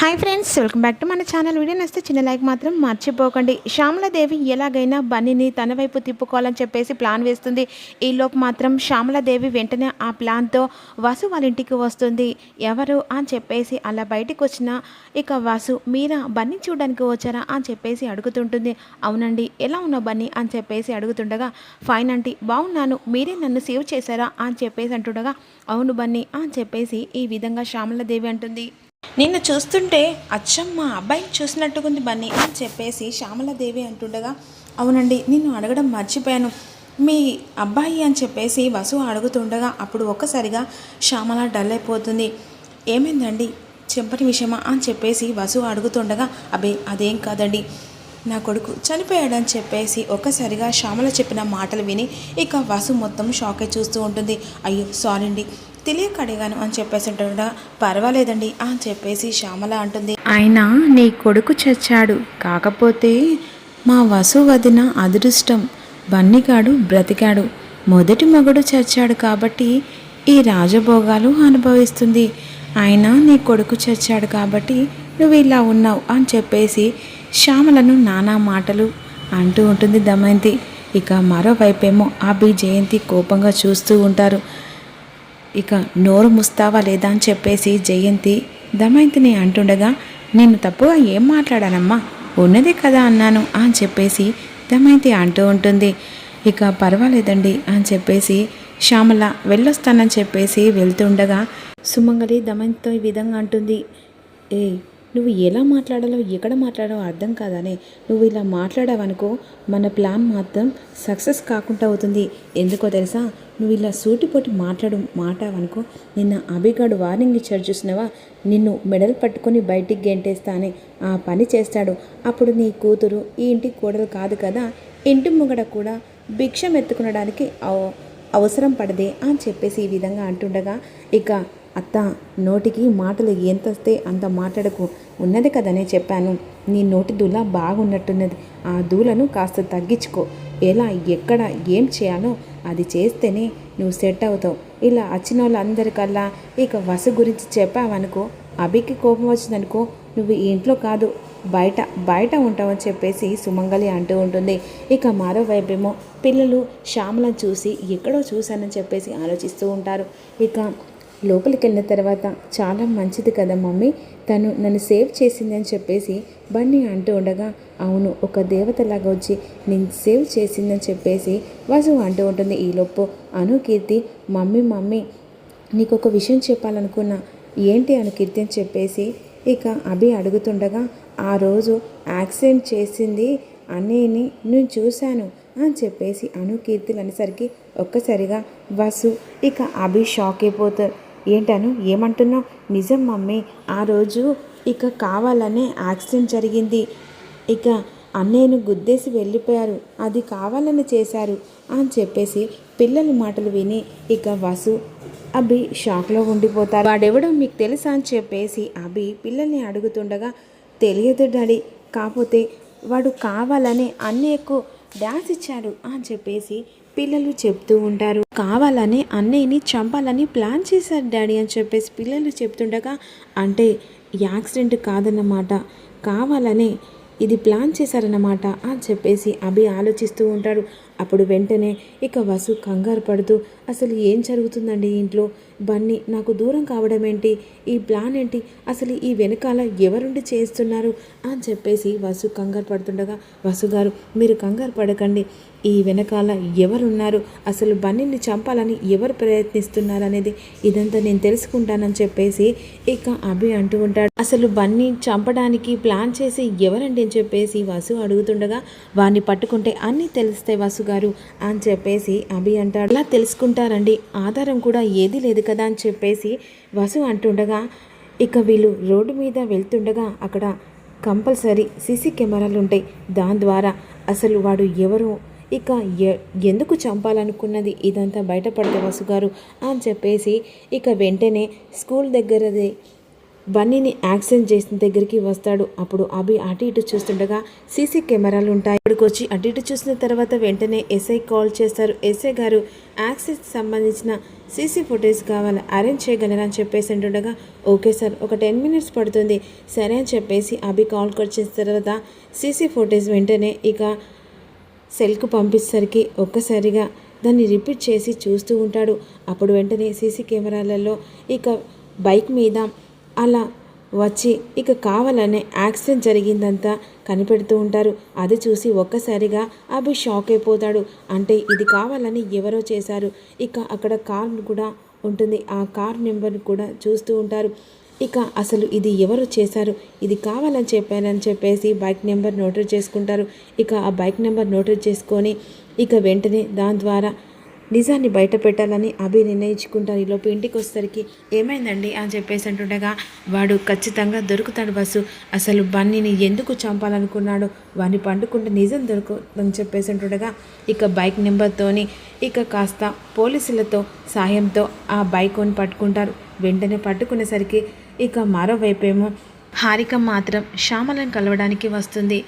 Hi friends, welcome back to మన channel. Video నచ్చితే చిన్న లైక్ మాత్రం మర్చిపోకండి. శ్యామలాదేవి ఎలాగైనా బన్నీని తన వైపు తిప్పుకోవాలని చెప్పేసి ప్లాన్ వేస్తుంది. ఈలోపు మాత్రం శ్యామలాదేవి వెంటనే ఆ ప్లాన్తో వసు వాళ్ళ ఇంటికి వస్తుంది. ఎవరు అని చెప్పేసి అలా బయటికి వచ్చిన ఇక వసు, మీరా బన్నీ చూడడానికి వచ్చారా అని చెప్పేసి అడుగుతుంటుంది. అవునండి, ఎలా ఉన్నావు బన్నీ అని చెప్పేసి అడుగుతుండగా, ఫైన్ ఆంటీ, బాగున్నాను, మీరే నన్ను సేవ్ చేశారా అని చెప్పేసి అంటుండగా, అవును బన్నీ అని చెప్పేసి ఈ విధంగా శ్యామలాదేవి అంటుంది. నిన్ను చూస్తుంటే అచ్చం మా అబ్బాయిని చూసినట్టుకుంది బన్నీ అని చెప్పేసి శ్యామలాదేవి అంటుండగా, అవునండి, నిన్ను అడగడం మర్చిపోయాను, మీ అబ్బాయి అని చెప్పేసి వసు అడుగుతుండగా అప్పుడు ఒక్కసారిగా శ్యామల డల్ అయిపోతుంది. ఏమైందండి, చెంపని విషయమా అని చెప్పేసి వసు అడుగుతుండగా, అబ్బే అదేం కాదండి, నా కొడుకు చనిపోయాడని చెప్పేసి ఒక్కసారిగా శ్యామల చెప్పిన మాటలు విని ఇక వసు మొత్తం షాక్ అయి చూస్తూ ఉంటుంది. అయ్యో సారీ అండి, తెలియక అడిగాను అని చెప్పేసి అంటుండగా, పర్వాలేదండి అని చెప్పేసి శ్యామల అంటుంది. అయినా నీ కొడుకు చచ్చాడు, కాకపోతే మా వసు వదిన అదృష్టం, బన్నిగాడు బ్రతికాడు, మొదటి మగుడు చచ్చాడు కాబట్టి ఈ రాజభోగాలు అనుభవిస్తుంది. అయినా నీ కొడుకు చచ్చాడు కాబట్టి నువ్వు ఇలా ఉన్నావు అని చెప్పేసి శ్యామలను నానా మాటలు అంటూ ఉంటుంది దమయంతి. ఇక మరోవైపేమో అభి జయంతి కోపంగా చూస్తూ ఉంటారు. ఇక నోరు ముస్తావా లేదా అని చెప్పేసి జయంతి దమయంతిని అంటుండగా, నేను తప్పుగా ఏం మాట్లాడానమ్మా, ఉన్నదే కదా అన్నాను అని చెప్పేసి దమయంతి అంటూ ఉంటుంది. ఇక పర్వాలేదండి అని చెప్పేసి శ్యామల వెళ్ళొస్తానని చెప్పేసి వెళ్తుండగా సుమంగళి దమయంతితో ఈ విధంగా అంటుంది. ఏ, నువ్వు ఎలా మాట్లాడాలో ఎక్కడ మాట్లాడాలో అర్థం కాదనే, నువ్వు ఇలా మాట్లాడావనుకో మన ప్లాన్ మాత్రం సక్సెస్ కాకుండా అవుతుంది. ఎందుకో తెలుసా, నువ్వు ఇలా సూటిపోటి మాట్లాడవనుకో, నిన్న అభిగాడు వార్నింగ్ ఇచ్చాడు చూసినావా, నిన్ను మెడల్ పట్టుకొని బయటికి గెంటేస్తా అని ఆ పని చేస్తాడు. అప్పుడు నీ కూతురు ఈ ఇంటికి కోడలు కాదు కదా, ఇంటి ముంగడ కూడా భిక్షం ఎత్తుకునడానికి అవసరం పడదే అని చెప్పేసి ఈ విధంగా అంటుండగా, ఇక అత్త నోటికి మాటలు ఎంత వస్తే అంత మాట్లాడకు, ఉన్నది కదనే చెప్పాను, నీ నోటి దూల బాగున్నట్టున్నది, ఆ దూలను కాస్త తగ్గించుకో, ఎలా ఎక్కడ ఏం చేయాలో అది చేస్తేనే నువ్వు సెట్ అవుతావు. ఇలా వచ్చిన వాళ్ళందరికల్లా ఇక వసు గురించి చెప్పావనుకో, అభికి కోపం వచ్చిందనుకో, నువ్వు ఈ ఇంట్లో కాదు బయట ఉంటావని చెప్పేసి సుమంగళి అంటూ ఉంటుంది. ఇక మరోవైపేమో పిల్లలు శ్యామలను చూసి ఎక్కడో చూశానని చెప్పేసి ఆలోచిస్తూ ఉంటారు. ఇక లోపలికి వెళ్ళిన తర్వాత, చాలా మంచిది కదా మమ్మీ, తను నన్ను సేవ్ చేసింది అని చెప్పేసి బన్నీ అంటూ ఉండగా, అవును, ఒక దేవతలాగా వచ్చి నేను సేవ్ చేసిందని చెప్పేసి వసు అంటూ ఉంటుంది. ఈలోపు కీర్తి, మమ్మీ నీకు ఒక విషయం చెప్పాలనుకున్నా, ఏంటి కీర్తి అని చెప్పేసి ఇక అభి అడుగుతుండగా, ఆ రోజు యాక్సిడెంట్ చేసింది అన్నయ్యని నేను చూశాను అని చెప్పేసి కీర్తిలు అనేసరికి ఒక్కసారిగా వసు ఇక అభి షాక్ అయిపోతారు. ఏంటను ఏమంటున్నావు? నిజం మమ్మీ, ఆ రోజు ఇక కావాలనే యాక్సిడెంట్ జరిగింది, ఇక అన్నయ్యను గుద్దేసి వెళ్ళిపోయారు, అది కావాలని చేశారు అని చెప్పేసి పిల్లల మాటలు విని ఇక వసు అభి షాక్లో ఉండిపోతారు. వాడెవడో మీకు తెలుసా అని చెప్పేసి అభి పిల్లల్ని అడుగుతుండగా, తెలియదు డాడీ, కాకపోతే వాడు కావాలని అన్నయ్యకు డ్యాన్స్ ఇచ్చాడు అని చెప్పేసి పిల్లలు చెప్తూ ఉంటారు. కావాలని అన్నయ్యని చంపాలని ప్లాన్ చేశారు డాడీ అని చెప్పేసి పిల్లలు చెప్తుండగా, అంటే యాక్సిడెంట్ కాదన్నమాట, కావాలని ఇది ప్లాన్ చేశారన్నమాట అని చెప్పేసి అభి ఆలోచిస్తూ ఉంటాడు. అప్పుడు వెంటనే ఇక వసు కంగారు పడుతూ, అసలు ఏం జరుగుతుందండి ఇంట్లో, బన్నీ నాకు దూరం కావడం ఏంటి, ఈ ప్లాన్ ఏంటి, అసలు ఈ వెనకాల ఎవరుండి చేస్తున్నారు అని చెప్పేసి వసు కంగారు పడుతుండగా, వసు గారు మీరు కంగారు పడకండి, ఈ వెనకాల ఎవరున్నారు, అసలు బన్నీని చంపాలని ఎవరు ప్రయత్నిస్తున్నారు అనేది ఇదంతా నేను తెలుసుకుంటానని చెప్పేసి ఇక అభి అంటూ ఉంటాడు. అసలు బన్నీ చంపడానికి ప్లాన్ చేసి ఎవరండి అని చెప్పేసి వసు అడుగుతుండగా, వాడిని పట్టుకుంటే అన్నీ తెలుస్తాయి వసు గారు అని చెప్పేసి అభి అంటాడు. అలా తెలుసుకుంటారండి, ఆధారం కూడా ఏది లేదు కదా అని చెప్పేసి వసు అంటుండగా, ఇక వీళ్ళు రోడ్డు మీద వెళ్తుండగా అక్కడ కంపల్సరీ సీసీ కెమెరాలు ఉంటాయి, దాని ద్వారా అసలు వాడు ఎవరు, ఇక ఎందుకు చంపాలనుకున్నది ఇదంతా బయటపడితే వసు గారు అని చెప్పేసి ఇక వెంటనే స్కూల్ దగ్గరది బన్నీని యాక్సిడెంట్ చేసిన దగ్గరికి వస్తాడు. అప్పుడు అభి అటు ఇటు చూస్తుండగా సీసీ కెమెరాలు ఉంటాయి. ఇక్కడికి వచ్చి అటు ఇటు చూసిన తర్వాత వెంటనే ఎస్ఐ కాల్ చేస్తారు. ఎస్ఐ గారు యాక్సిడెంట్ సంబంధించిన సీసీ ఫుటేజ్ కావాలి, అరేంజ్ చేయగలరా అని చెప్పేసి అంటుండగా ఓకే సార్, ఒక 10 మినిట్స్ పడుతుంది సరే అని చెప్పేసి అభి కాల్ కట్ చేసిన తర్వాత సీసీ ఫుటేజ్ వెంటనే ఇక సెల్కు పంపించేసరికి ఒక్కసారిగా దాన్ని రిపీట్ చేసి చూస్తూ ఉంటాడు. అప్పుడు వెంటనే సీసీ కెమెరాలలో ఇక బైక్ మీద అలా వచ్చి ఇక కావాలనే యాక్సిడెంట్ జరిగిందంతా కనిపెడుతూ ఉంటారు. అది చూసి ఒక్కసారిగా అభి షాక్ అయిపోతాడు. అంటే ఇది కావాలని ఎవరో చేశారు. ఇక అక్కడ కార్ కూడా ఉంటుంది, ఆ కార్ నెంబర్ కూడా చూస్తూ ఉంటారు. ఇక అసలు ఇది ఎవరు చేశారు, ఇది కావాలని చెప్పారని చెప్పేసి బైక్ నెంబర్ నోటరీ చేసుకుంటారు. ఇక ఆ బైక్ నెంబర్ నోటరీ చేసుకొని ఇక వెంటనే దాని ద్వారా నిజాన్ని బయట పెట్టాలని అభి నిర్ణయించుకుంటారు. ఈలోపు ఇంటికి వచ్చేసరికి ఏమైందండి అని చెప్పేసి అంటుండగా వాడు ఖచ్చితంగా దొరుకుతాడు బస్సు, అసలు బన్నీని ఎందుకు చంపాలనుకున్నాడు, వాడిని పండుకుంటే నిజం దొరుకుతుందని చెప్పేసి అంటుండగా ఇక బైక్ నెంబర్తోని ఇక కాస్త పోలీసులతో సాయంతో ఆ బైక్ని పట్టుకుంటారు. వెంటనే పట్టుకునేసరికి ఇక మరోవైపేమో హారిక మాత్రం శ్యామలను కలవడానికి వస్తుంది.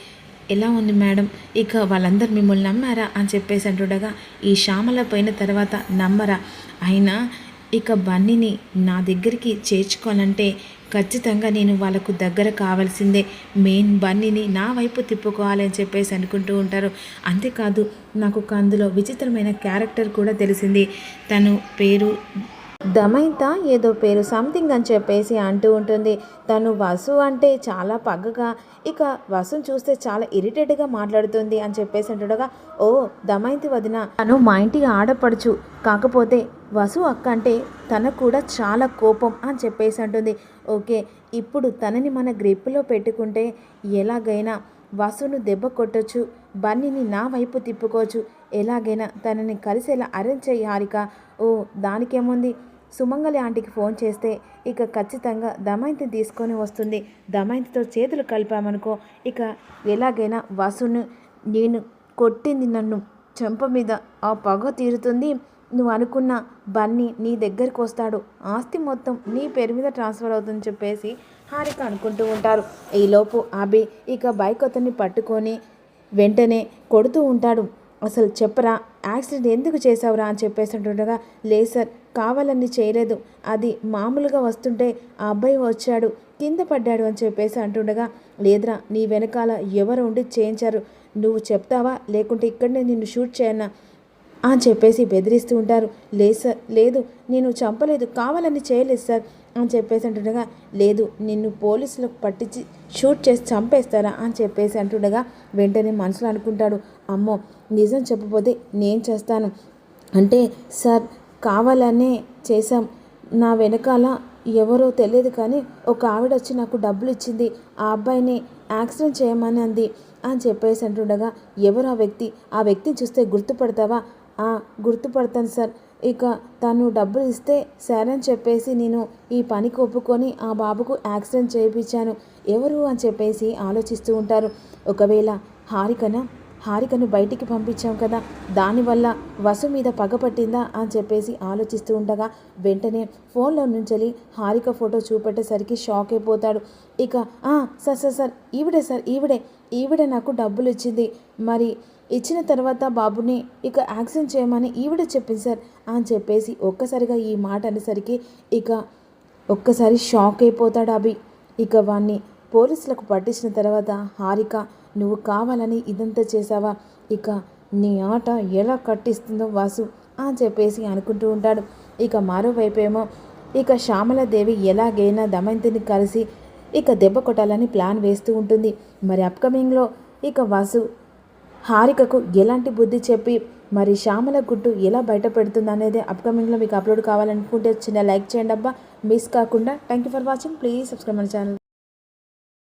ఎలా ఉంది మేడం, ఇక వాళ్ళందరూ మిమ్మల్ని నమ్మారా అని చెప్పేసి అంటుండగా ఈ శ్యామల పోయిన తర్వాత నమ్మరా, అయినా ఇక బన్నీని నా దగ్గరికి చేర్చుకోవాలంటే ఖచ్చితంగా నేను వాళ్ళకు దగ్గర కావాల్సిందే, మెయిన్ బన్నీని నా వైపు తిప్పుకోవాలి అని చెప్పేసి అనుకుంటూ ఉంటారు. అంతేకాదు నాకు అందులో విచిత్రమైన క్యారెక్టర్ కూడా తెలిసింది, తను పేరు దమైత ఏదో పేరు సంథింగ్ అని చెప్పేసి అంటూ ఉంటుంది. తను వసు అంటే చాలా పగ్గగా ఇక వసుని చూస్తే చాలా ఇరిటేట్గా మాట్లాడుతుంది అని చెప్పేసి అంటుండగా ఓ దమైంతి వదిన, తను మా ఇంటి ఆడపడుచు, కాకపోతే వసు అక్క అంటే తనకు కూడా చాలా కోపం అని చెప్పేసి అంటుంది. ఓకే, ఇప్పుడు తనని మన గ్రిప్లో పెట్టుకుంటే ఎలాగైనా వసును దెబ్బ కొట్టచ్చు, బన్నీని నా వైపు తిప్పుకోవచ్చు, ఎలాగైనా తనని కలిసేలా అరేంజ్ చేయి హారిక. ఓ దానికేముంది, సుమంగలి ఆంటీకి ఫోన్ చేస్తే ఇక ఖచ్చితంగా దమయంతిని తీసుకొని వస్తుంది, దమయంతితో చేతులు కలిపామనుకో ఇక ఎలాగైనా వసును, నేను కొట్టింది నన్ను చెంప మీద ఆ పగ తీరుతుంది, నువ్వు అనుకున్న బన్నీ నీ దగ్గరికి వస్తాడు, ఆస్తి మొత్తం నీ పేరు మీద ట్రాన్స్ఫర్ అవుతుందని చెప్పేసి హారిక అనుకుంటూ ఉంటారు. ఈలోపు అభి ఇక బైక్ అతన్ని పట్టుకొని వెంటనే కొడుతూ ఉంటాడు. అసలు చెప్పరా, యాక్సిడెంట్ ఎందుకు చేసావురా అని చెప్పేసి అంటుండగా లేదు సార్, కావాలని చేయలేదు, అది మామూలుగా వస్తుంటే ఆ అబ్బాయి వచ్చాడు కింద పడ్డాడు అని చెప్పేసి అంటుండగా లేదురా, నీ వెనకాల ఎవరు ఉండి చేయించారు, నువ్వు చెప్తావా లేకుంటే ఇక్కడనే నిన్ను షూట్ చేయన్నా అని చెప్పేసి బెదిరిస్తూ ఉంటారు. లేదు సార్, లేదు నేను చంపలేదు, కావాలని చేయలేదు సార్ అని చెప్పేసి అంటుండగా లేదు, నిన్ను పోలీసులకు పట్టించి షూట్ చేసి చంపేస్తారా అని చెప్పేసి అంటుండగా వెంటనే మనసులో అనుకుంటాడు, అమ్మో నిజం చెప్పబోతే నేను చేస్తాను, అంటే సార్ కావాలనే చేశాం, నా వెనకాల ఎవరో తెలియదు కానీ ఒక ఆవిడ వచ్చి నాకు డబ్బులు ఇచ్చింది, ఆ అబ్బాయిని యాక్సిడెంట్ చేయమని అంది అని చెప్పేసి అంటుండగా ఎవరు ఆ వ్యక్తిని చూస్తే గుర్తుపడతావా, గుర్తుపడతాను సార్, ఇక తను డబ్బులు ఇస్తే సరే అని చెప్పేసి నేను ఈ పనికి ఒప్పుకొని ఆ బాబుకు యాక్సిడెంట్ చేయించాను, ఎవరు అని చెప్పేసి ఆలోచిస్తూ ఉంటారు. ఒకవేళ హారికను బయటికి పంపించాం కదా, దానివల్ల వసు మీద పగపట్టిందా అని చెప్పేసి ఆలోచిస్తూ ఉండగా వెంటనే ఫోన్లో నుంచి హారిక ఫోటో చూపెట్టేసరికి షాక్ అయిపోతాడు. ఇక సార్ ఈవిడే నాకు డబ్బులు ఇచ్చింది, మరి ఇచ్చిన తర్వాత బాబుని ఇక యాక్సిడెంట్ చేయమని ఈవిడే చెప్పింది సార్ అని చెప్పేసి ఒక్కసారిగా ఈ మాట అనేసరికి ఇక ఒక్కసారి షాక్ అయిపోతాడు అభి. ఇక వాణ్ణి పోలీసులకు పట్టించిన తర్వాత హారిక నువ్వు కావాలని ఇదంతా చేసావా, ఇక నీ ఆట ఎలా కట్టిస్తుందో వాసు అని చెప్పేసి అనుకుంటూ ఉంటాడు. ఇక మరోవైపేమో ఇక శ్యామలాదేవి ఎలాగైనా దమయంతిని కలిసి ఇక దెబ్బ కొట్టాలని ప్లాన్ వేస్తూ ఉంటుంది. మరి అప్కమింగ్లో ఇక వాసు హారికకు ఎలాంటి బుద్ధి చెప్పి మరి శ్యామల గుట్టు ఎలా బయట పెడుతుంది అనేది అప్కమింగ్లో మీకు అప్లోడ్ కావాలనుకుంటే చిన్న లైక్ చేయండి అబ్బా, మిస్ కాకుండా. Thank you for watching, please subscribe my channel.